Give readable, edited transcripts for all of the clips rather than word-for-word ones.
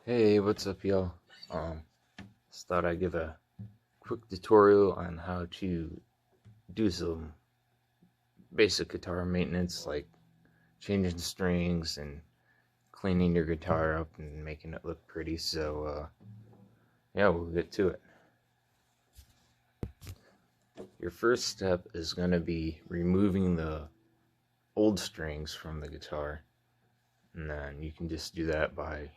Hey, what's up, y'all? Just thought I'd give a quick tutorial on how to do some basic guitar maintenance, like changing strings and cleaning your guitar up and making it look pretty. So, yeah, we'll get to it. Your first step is going to be removing the old strings from the guitar, and then you can just do that by,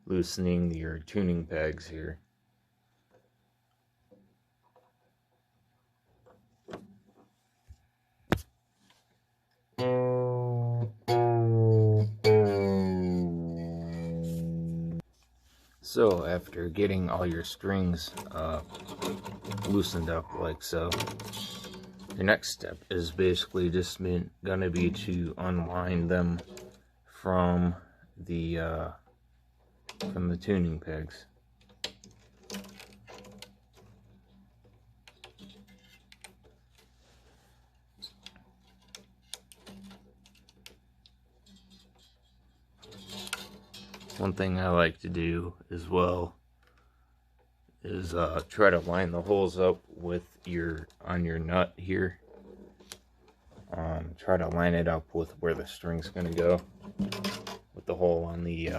loosening your tuning pegs here. So after getting all your strings loosened up like so, your next step is basically just gonna be to unwind them from the tuning pegs. One thing I like to do as well is try to line the holes up with on your nut here. Try to line it up with where the string's gonna go, with the hole on the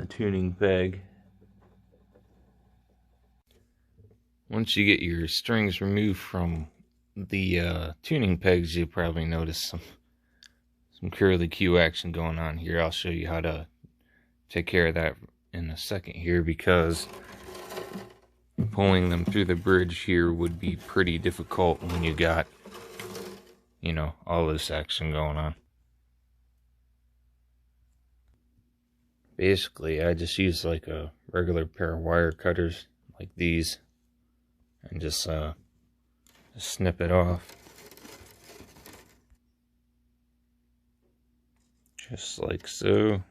tuning peg. Once you get your strings removed from the tuning pegs, you probably notice some curly Q action going on here. I'll show you how to take care of that in a second here, because pulling them through the bridge here would be pretty difficult when you got, all this action going on. Basically, I just use like a regular pair of wire cutters like these and just snip it off. Just like so.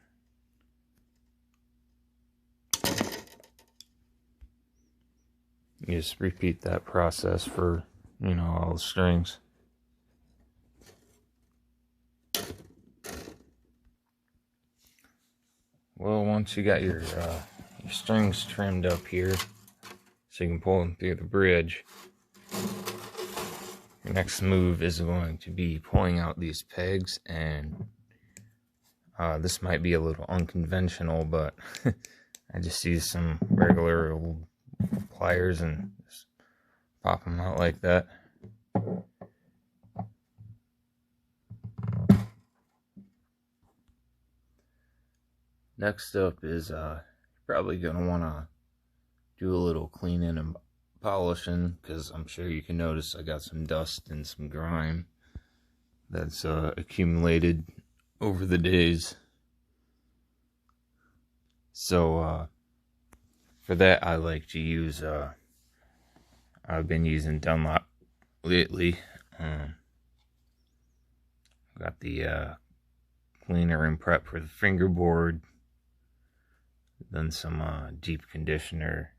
You just repeat that process for, all the strings. Well, once you got your strings trimmed up here, so you can pull them through the bridge, your next move is going to be pulling out these pegs, and this might be a little unconventional, but I just use some regular old pliers and just pop them out like that. Next up is probably going to want to do a little cleaning and polishing, because I'm sure you can notice I got some dust and some grime that's accumulated over the days. So for that, I like to use I've been using Dunlop lately. Got the cleaner and prep for the fingerboard, then some deep conditioner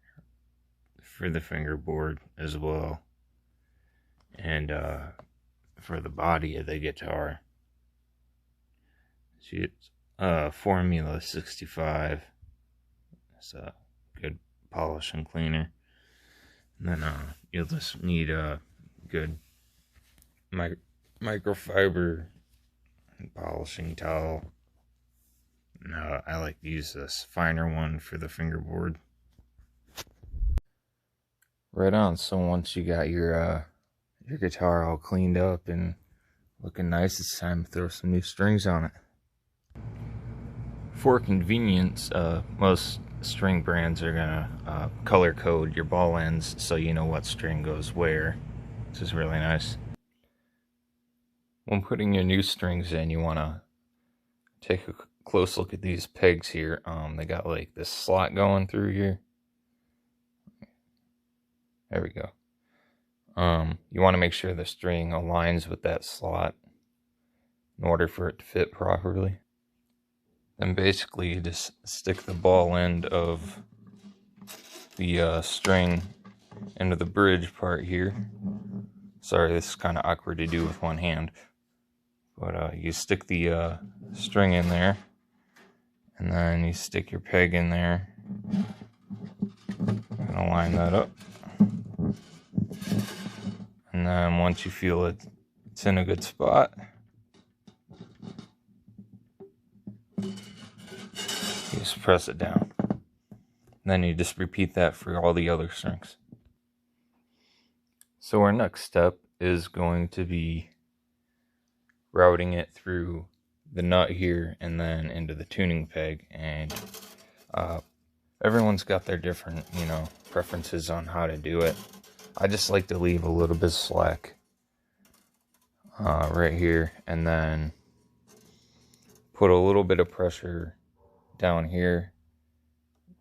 for the fingerboard as well, and for the body of the guitar, it's Formula 65. It's a good polish and cleaner. And then you'll just need a good microfiber polishing towel. I like to use this finer one for the fingerboard. Right on. So once you got your guitar all cleaned up and looking nice, it's time to throw some new strings on it. For convenience, most string brands are gonna color code your ball ends so you know what string goes where, which is really nice. When putting your new strings in, you want to take a close look at these pegs here. They got like this slot going through here. There we go. You want to make sure the string aligns with that slot in order for it to fit properly. Then basically you just stick the ball end of the string into the bridge part here. Sorry, this is kind of awkward to do with one hand. But you stick the string in there, and then you stick your peg in there. I'm gonna line that up, and then once you feel it's in a good spot, you just press it down. And then you just repeat that for all the other strings. So our next step is going to be routing it through the nut here and then into the tuning peg. And everyone's got their different, preferences on how to do it. I just like to leave a little bit of slack right here, and then put a little bit of pressure down here,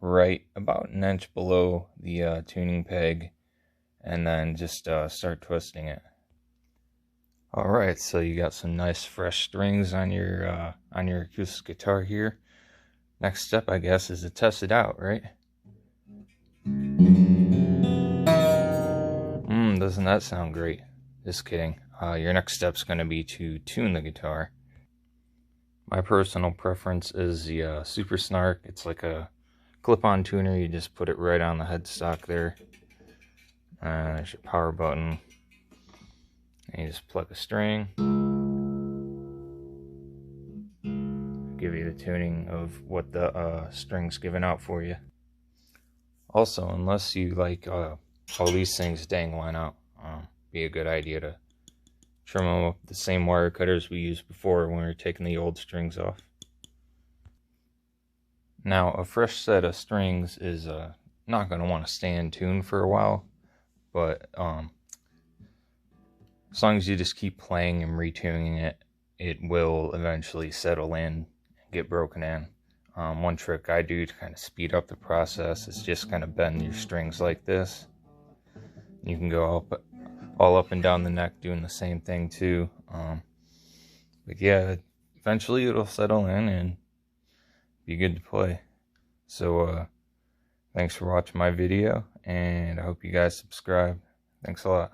right about an inch below the tuning peg, and then just start twisting it. Alright, so you got some nice fresh strings on your acoustic guitar here. Next step, I guess, is to test it out, right? Doesn't that sound great? Just kidding. Your next step's going to be to tune the guitar. My personal preference is the Super Snark. It's like a clip-on tuner. You just put it right on the headstock there. There's your power button. And you just plug a string. Give you the tuning of what the string's giving out for you. Also, unless you like all these things dangling out, be a good idea to trim them up with the same wire cutters we used before when we were taking the old strings off. Now, a fresh set of strings is not going to want to stay in tune for a while, but as long as you just keep playing and retuning it, it will eventually settle in and get broken in. One trick I do to kind of speed up the process is just kind of bend your strings like this. You can go all up and down the neck doing the same thing too. But yeah, eventually it'll settle in and be good to play. So thanks for watching my video, and I hope you guys subscribe. Thanks a lot.